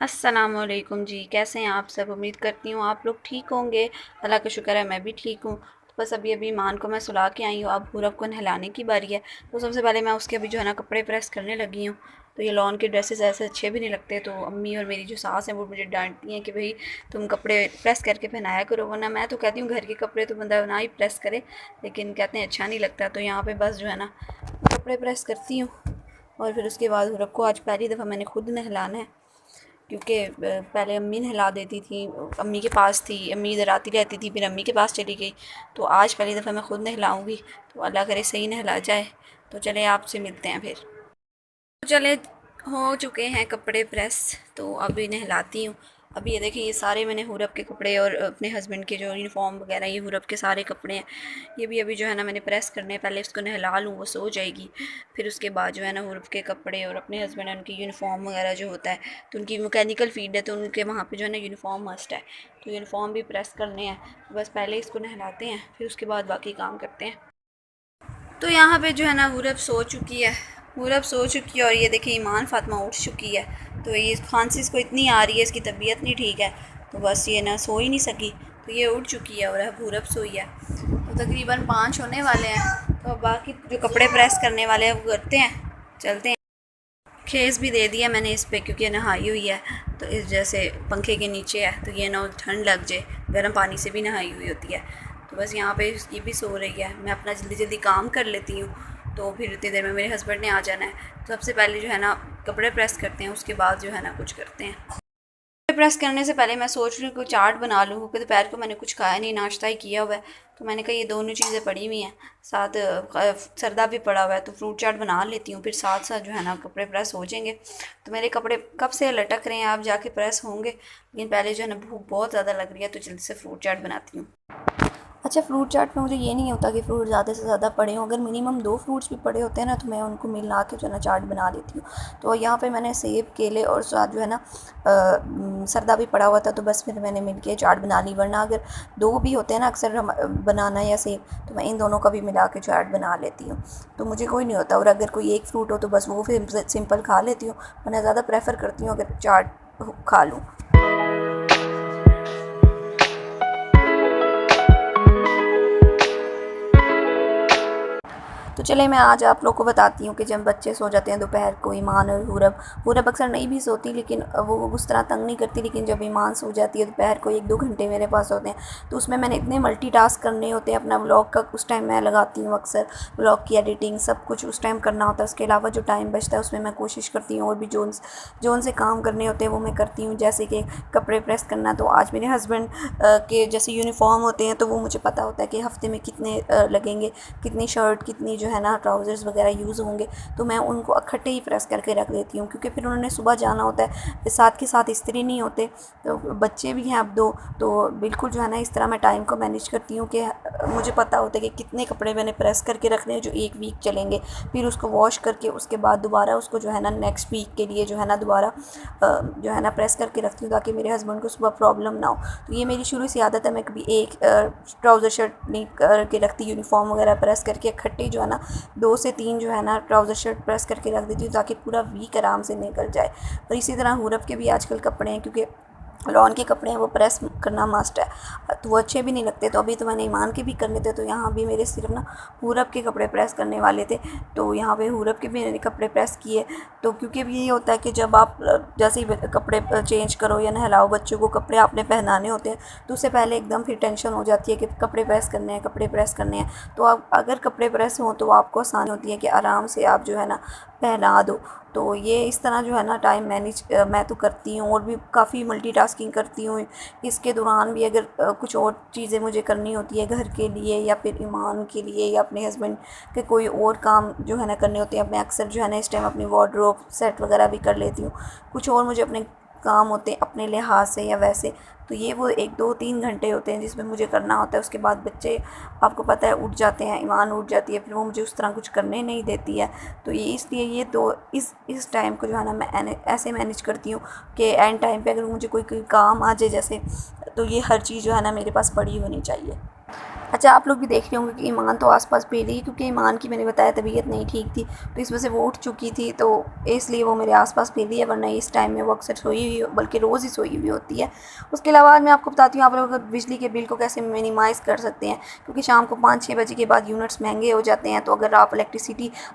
अस्सलामुअलैकुम जी, कैसे हैं आप सब। उम्मीद करती हूँ आप लोग ठीक होंगे। अल्लाह का शुक्र है मैं भी ठीक हूँ। तो बस अभी अभी ईमान को मैं सुला के आई हूँ, अब पूरब को नहलाने की बारी है। तो सबसे पहले मैं उसके अभी जो है ना कपड़े प्रेस करने लगी हूँ। तो ये लॉन के ड्रेसेस ऐसे अच्छे भी नहीं लगते, तो अम्मी और मेरी जो सास हैं वो मुझे डांटती हैं कि भाई तुम कपड़े प्रेस करके पहनाया करो, वरना मैं तो कहती हूँ घर के कपड़े तो बंदा ना ही प्रेस करे, लेकिन कहते हैं अच्छा नहीं लगता। तो यहाँ पे बस जो है ना कपड़े प्रेस करती हूँ और फिर उसके बाद पूरब को आज पहली दफ़ा मैंने खुद नहलाना है, क्योंकि पहले अम्मी नहला देती थी, अम्मी के पास थी, अम्मी इधर आती रहती थी, फिर अम्मी के पास चली गई। तो आज पहली दफ़ा मैं ख़ुद नहलाऊँगी, तो अल्लाह करे सही नहला जाए। तो चले आपसे मिलते हैं फिर। तो चले, हो चुके हैं कपड़े प्रेस, तो अभी नहलाती हूँ। अभी ये देखिए, ये सारे मैंने हुरब के कपड़े और अपने हस्बैंड के जो यूनिफॉर्म वगैरह, ये हुरब के सारे कपड़े हैं। ये भी अभी जो है ना मैंने प्रेस करने हैं। पहले इसको नहला लूँ, वो सो जाएगी। फिर उसके बाद जो है ना हुरब के कपड़े और अपने हस्बैंड उनकी यूनिफॉर्म वगैरह जो होता है, तो उनकी मैकेनिकल फ़ील्ड है, तो उनके वहाँ पे जो है ना यूनिफॉर्म मस्ट है, तो यूनिफॉर्म भी प्रेस करने हैं। तो बस पहले इसको नहलाते हैं, फिर उसके बाद बाकी काम करते हैं। तो यहाँ पे जो है ना हुरब सो चुकी है, हुरब सो चुकी है, और ये देखिए ईमान फ़ातिमा उठ चुकी है। तो ये खांसी इसको इतनी आ रही है, इसकी तबीयत नहीं ठीक है, तो बस ये ना सो ही नहीं सकी, तो ये उठ चुकी है और अब हुरब सोई है। तो तकरीबन 5 होने वाले हैं, तो अब बाकी जो कपड़े प्रेस करने वाले हैं वो करते हैं, चलते हैं। खेस भी दे दिया मैंने इस पर, क्योंकि नहाई हुई है, तो इस जैसे पंखे के नीचे है, तो ये ना ठंड लग जाए, गर्म पानी से भी नहाई हुई होती है। तो बस यहाँ पे ये भी सो रही है, मैं अपना जल्दी जल्दी काम कर लेती हूँ, तो फिर इतनी देर में मेरे हस्बैंड ने आ जाना है। तो सबसे पहले जो है ना कपड़े प्रेस करते हैं, उसके बाद जो है ना कुछ करते हैं। प्रेस करने से पहले मैं सोच रही हूँ कि चाट बना लूँ, क्योंकि दोपहर को मैंने कुछ खाया नहीं, नाश्ता ही किया हुआ है। तो मैंने कहा ये दोनों चीज़ें पड़ी हुई हैं, साथ सरदा भी पड़ा हुआ है, तो फ्रूट चाट बना लेती हूँ, फिर साथ साथ जो है ना कपड़े प्रेस हो जाएंगे। तो मेरे कपड़े कब से लटक रहे हैं, आप जाके प्रेस होंगे, लेकिन पहले जो है ना भूख बहुत ज़्यादा लग रही है, तो जल्दी से फ्रूट चाट बनाती हूँ। अच्छा, फ्रूट चाट में मुझे ये नहीं होता कि फ़्रूट ज़्यादा से ज़्यादा पड़े हों, अगर मिनिमम 2 फ्रूट्स भी पड़े होते हैं ना, तो मैं उनको मिला के जो है ना चाट बना लेती हूँ। तो यहाँ पे मैंने सेब, केले और साथ जो है ना सरदा भी पड़ा हुआ था, तो बस फिर मैंने मिल के चाट बना ली। वरना अगर 2 भी होते हैं ना अक्सर हम बनाना या सेब, तो मैं इन दोनों का भी मिला के चाट बना लेती हूँ, तो मुझे कोई नहीं होता। और अगर कोई एक फ्रूट हो तो बस वो फिर सिंपल खा लेती हूँ, वरना ज़्यादा प्रेफ़र करती हूँ अगर चाट खा लूँ। तो चले, मैं आज आप लोग को बताती हूँ कि जब बच्चे सो जाते हैं दोपहर को, ईमान और हुरब, हुरब अक्सर नहीं भी सोती, लेकिन वो उस तरह तंग नहीं करती, लेकिन जब ईमान सो जाती है दोपहर को 1-2 घंटे मेरे पास होते हैं, तो उसमें मैंने इतने मल्टीटास्क करने होते हैं। अपना व्लॉग का उस टाइम मैं लगाती हूँ, अक्सर व्लॉग की एडिटिंग सब कुछ उस टाइम करना होता है। उसके अलावा जो टाइम बचता है उसमें मैं कोशिश करती हूँ और भी जो उनसे काम करने होते हैं वो मैं करती हूँ, जैसे कि कपड़े प्रेस करना। तो आज मेरे हस्बैंड के जैसे यूनिफॉर्म होते हैं, तो वो मुझे पता होता है कि हफ़्ते में कितने लगेंगे, कितनी शर्ट, कितनी जो है ना ट्राउज़र्स वगैरह यूज़ होंगे, तो मैं उनको इकट्ठे ही प्रेस करके रख देती हूँ, क्योंकि फिर उन्होंने सुबह जाना होता है, साथ के साथ इस्त्री नहीं होते, तो बच्चे भी हैं अब 2, तो बिल्कुल जो है ना इस तरह मैं टाइम को मैनेज करती हूँ कि मुझे पता होता है कि कितने कपड़े मैंने प्रेस करके रखने हैं जो 1 वीक चलेंगे। फिर उसको वॉश करके उसके बाद दोबारा उसको जो है ना नेक्स्ट वीक के लिए जो है ना दोबारा जो है ना प्रेस करके रखती हूँ, ताकि मेरे हस्बैंड को सुबह प्रॉब्लम ना हो। तो ये मेरी शुरू से आदत है, मैं कभी एक ट्राउज़र शर्ट नहीं करके रखती, यूनिफॉर्म वगैरह प्रेस करके इकट्ठे जो है ना 2 से 3 जो है ना ट्राउज़र शर्ट प्रेस करके रख देती हूँ, ताकि पूरा वीक आराम से निकल जाए। और इसी तरह हुरब के भी आजकल कपड़े हैं, क्योंकि लॉन के कपड़े हैं वो प्रेस करना मस्ट है, तो वो अच्छे भी नहीं लगते। तो अभी तो मैंने ईमान के भी करने थे, तो यहाँ भी मेरे सिर्फ ना हुरब के कपड़े प्रेस करने वाले थे, तो यहाँ पे हुरब के भी मैंने कपड़े प्रेस किए। तो क्योंकि अभी ये होता है कि जब आप जैसे ही कपड़े चेंज करो या नहलाओ बच्चों को, कपड़े आपने पहनाने होते हैं, तो उससे पहले एकदम फिर टेंशन हो जाती है कि कपड़े प्रेस करने हैं, कपड़े प्रेस करने हैं। तो आप अगर कपड़े प्रेस हों तो आपको आसानी होती है कि आराम से आप जो है ना पहना दो। तो ये इस तरह जो है ना टाइम मैनेज मैं तो करती हूँ, और भी काफ़ी मल्टीटास्किंग करती हूँ। इसके दौरान भी अगर कुछ और चीज़ें मुझे करनी होती है घर के लिए, या फिर ईमान के लिए, या अपने हस्बैंड के कोई और काम जो है ना करने होते हैं, मैं अक्सर जो है ना इस टाइम अपनी वार्डरोब सेट वगैरह भी कर लेती हूँ। कुछ और मुझे अपने काम होते हैं अपने लिहाज से या वैसे, तो ये वो 1-2-3 घंटे होते हैं जिसमें मुझे करना होता है। उसके बाद बच्चे आपको पता है उठ जाते हैं, ईमान उठ जाती है, फिर वो मुझे उस तरह कुछ करने नहीं देती है। तो ये इसलिए ये तो इस टाइम को जो है ना मैं ऐसे मैनेज करती हूँ कि एंड टाइम पे अगर मुझे कोई काम आ जाए जैसे, तो ये हर चीज़ जो है ना मेरे पास पड़ी होनी चाहिए। अच्छा, अच्छा आप लोग भी देख रहे होंगे कि ईमान तो आसपास पी रही है, क्योंकि ईमान की मैंने बताया तबीयत नहीं ठीक थी, तो इस वजह से वो उठ चुकी थी, तो इसलिए वो मेरे आसपास पी रही है, वरना इस टाइम में वो अक्सर सोई हुई, बल्कि रोज़ ही सोई हुई होती है। उसके अलावा मैं आपको बताती हूँ आप लोग बिजली के बिल को कैसे मिनिमाइज़ कर सकते हैं, क्योंकि शाम को 5-6 बजे के बाद यूनिट्स महंगे हो जाते हैं, तो अगर आप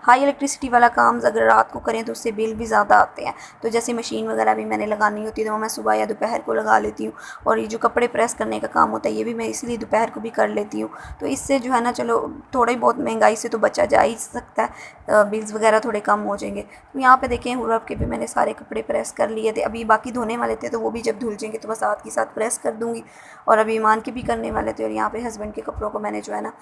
हाई इलेक्ट्रिसिटी वाला काम अगर रात को करें तो उससे बिल भी ज़्यादा आते हैं। तो जैसे मशीन वगैरह भी मैंने लगानी होती है तो वो मैं सुबह या दोपहर को लगा लेती हूँ, और ये जो कपड़े प्रेस करने का काम होता है ये भी मैं इसलिए दोपहर को भी कर लेती हूँ। तो इससे जो है ना, चलो थोड़ी बहुत महंगाई से तो बचा जा ही सकता है, बिल्स वगैरह थोड़े कम हो जाएंगे। तो यहाँ पे देखें हुरब के भी मैंने सारे कपड़े प्रेस कर लिए थे, अभी बाकी धोने वाले थे, तो वो भी जब धुल जाएंगे तो बस साथ के साथ प्रेस कर दूँगी। और अभी ईमान के भी करने वाले थे, और यहाँ पे हस्बैंड के कपड़ों को मैंने जो है ना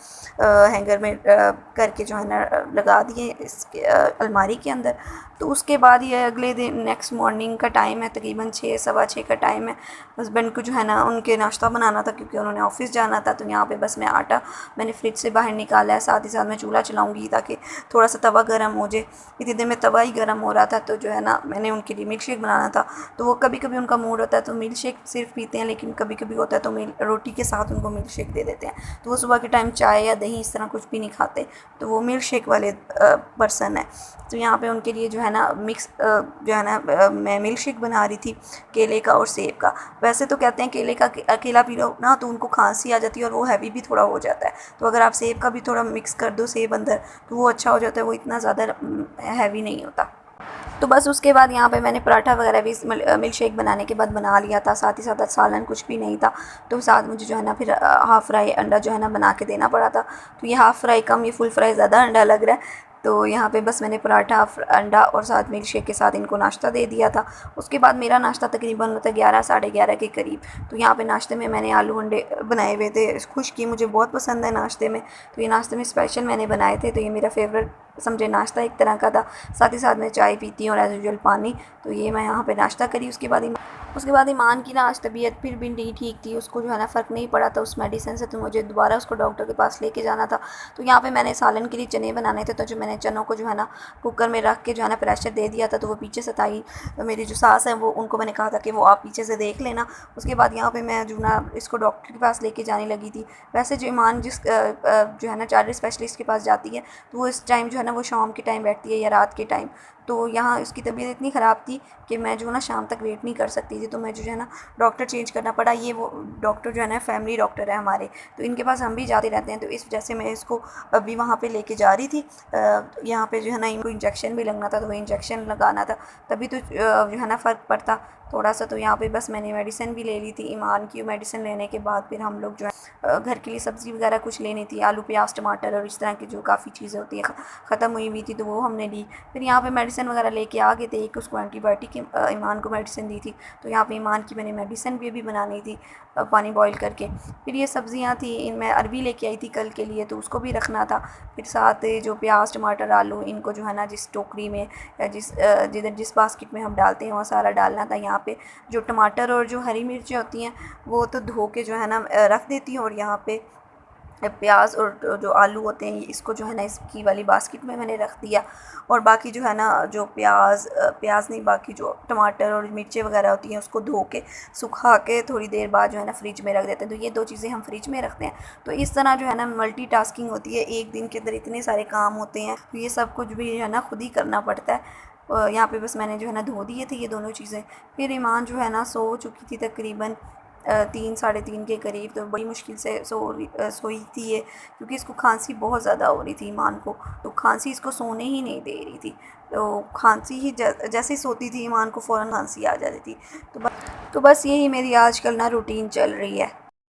हैंगर में करके जो है ना लगा दिए इसके अलमारी के अंदर। तो उसके बाद ये अगले दिन नेक्स्ट मॉर्निंग का टाइम है, तकरीबन 6 सवा 6 का टाइम है। हस्बैंड को जो है ना उनके नाश्ता बनाना था, क्योंकि उन्होंने ऑफिस जाना था। तो यहाँ पे बस मैं आटा मैंने फ्रिज से बाहर निकाला है, साथ ही साथ मैं चूल्हा चलाऊँगी ताकि थोड़ा सा तवा गर्म हो जाए। इतनी देर में तवा ही गर्म हो रहा था, तो जो है ना मैंने उनके लिए मिल्क शेक बनाना था। तो वो कभी कभी उनका मूड होता है तो मिल्क शेक सिर्फ पीते हैं, लेकिन कभी कभी होता है तो रोटी के साथ उनको मिल्क शेक दे देते हैं। तो वो सुबह के टाइम चाय या दही इस तरह कुछ भी नहीं खाते, तो वो मिल्क शेक वाले पर्सन है। तो यहाँ पे उनके लिए जो है ना मिक्स जो है ना मैं मिल्क शेक बना रही थी केले का और सेब का। वैसे तो कहते हैं केले का अकेला पी लो ना तो उनको खांसी आ जाती है और वो हैवी भी थोड़ा हो जाता है, तो अगर आप सेब का भी थोड़ा मिक्स कर दो सेब अंदर तो वो अच्छा हो जाता है, वो इतना ज़्यादा हैवी नहीं होता। तो बस उसके बाद यहाँ पे मैंने पराठा वगैरह भी मिल्क शेक बनाने के बाद बना लिया था, साथ ही साथ सालन कुछ भी नहीं था, तो साथ मुझे जो है ना फिर हाफ़ फ्राई अंडा जो है ना बना के देना पड़ा था। तो ये हाफ़ फ्राई कम, ये फुल फ्राई ज़्यादा अंडा लग रहा है। तो यहाँ पे बस मैंने पराठा अंडा और साथ मिल्क शेक के साथ इनको नाश्ता दे दिया था। उसके बाद मेरा नाश्ता तकरीबन होता है 11 साढ़े 11 के करीब। तो यहाँ पे नाश्ते में मैंने आलू अंडे बनाए हुए थे, खुश्की मुझे बहुत पसंद है नाश्ते में, तो ये नाश्ते में स्पेशल मैंने बनाए थे। तो ये मेरा फेवरेट समझे नाश्ता एक तरह का था। साथ ही साथ मैं चाय पीती हूँ और एज़ यूजुअल पानी। तो ये मैं यहाँ पे नाश्ता करी। उसके बाद ईमान की ना आज तबीयत फिर भी नहीं ठीक थी, उसको जो है ना फ़र्क नहीं पड़ा था उस मेडिसिन से, तो मुझे दोबारा उसको डॉक्टर के पास लेके जाना था। तो यहाँ पे मैंने सालन के लिए चने बनाने थे, तो जो मैंने चनों को जो है ना कुकर में रख के जो है ना प्रेशर दे दिया था, तो वो पीछे से ताई मेरी जो सास है वो उनको मैंने कहा था कि वो आप पीछे से देख लेना। उसके बाद यहाँ पे मैं जो ना इसको डॉक्टर के पास लेके जाने लगी थी। वैसे जो ईमान जो है ना चाइल्ड स्पेशलिस्ट के पास जाती है, तो वो इस टाइम जो है ना वो शाम के टाइम बैठती है या रात के टाइम। तो यहाँ उसकी तबीयत इतनी ख़राब थी कि मैं जो ना शाम तक वेट नहीं कर सकती थी, तो मैं जो है ना डॉक्टर चेंज करना पड़ा। ये वो डॉक्टर जो है ना फैमिली डॉक्टर है हमारे, तो इनके पास हम भी जाते रहते हैं। तो इस वजह से मैं इसको अभी वहाँ पे लेके जा रही थी। यहाँ पे जो है ना इनको इंजेक्शन भी लगना था, तो वो इंजेक्शन लगाना था, तभी तो जो है ना फ़र्क पड़ता थोड़ा सा। तो यहाँ पे बस मैंने मेडिसिन भी ले ली थी ईमान की। मेडिसिन लेने के बाद फिर हम लोग जो है घर के लिए सब्ज़ी वगैरह कुछ लेनी थी, आलू प्याज टमाटर और इस तरह की जो काफ़ी चीज़ें होती हैं ख़त्म हुई हुई थी, तो वो हमने ली। फिर यहाँ पे मेडिसिन वगैरह लेके आ गए थे। एक उसको एंटीबायोटिक की ईमान को मेडिसिन दी थी, तो यहाँ पे ईमान की मैंने मेडिसिन भी बनानी थी पानी बॉईल करके। फिर ये सब्ज़ियाँ थी, इनमें अरबी लेके आई थी कल के लिए, तो उसको भी रखना था। फिर साथ जो प्याज टमाटर आलू इनको जो है ना जिस टोकरी में या जिस बास्केट में हम डालते हैं वहाँ सारा डालना था। यहाँ पे जो टमाटर और जो हरी मिर्चें होती हैं वो तो धो के जो है ना रख देती हूँ, और यहाँ पे प्याज और जो आलू होते हैं इसको जो है ना इसकी वाली बास्केट में मैंने रख दिया। और बाकी जो है ना जो प्याज नहीं, बाकी जो टमाटर और मिर्चें वगैरह होती हैं उसको धो के सुखा के थोड़ी देर बाद जो है ना फ्रिज में रख देते हैं। तो ये दो चीज़ें हम फ्रिज में रखते हैं। तो इस तरह जो है ना मल्टीटास्किंग होती है, एक दिन के अंदर इतने सारे काम होते हैं, तो ये सब कुछ भी है ना खुद ही करना पड़ता है। यहाँ पे बस मैंने जो है ना धो दिए थे ये दोनों चीज़ें। फिर ईमान जो है ना सो चुकी थी तकरीबन 3 साढ़े 3 के करीब, तो बड़ी मुश्किल से सोई थी ये, क्योंकि इसको खांसी बहुत ज़्यादा हो रही थी ईमान को। तो खांसी इसको सोने ही नहीं दे रही थी, तो खांसी ही जैसे ही सोती थी ईमान को फ़ौरन खांसी आ जाती थी। तो बस यही मेरी आजकल ना रूटीन चल रही है।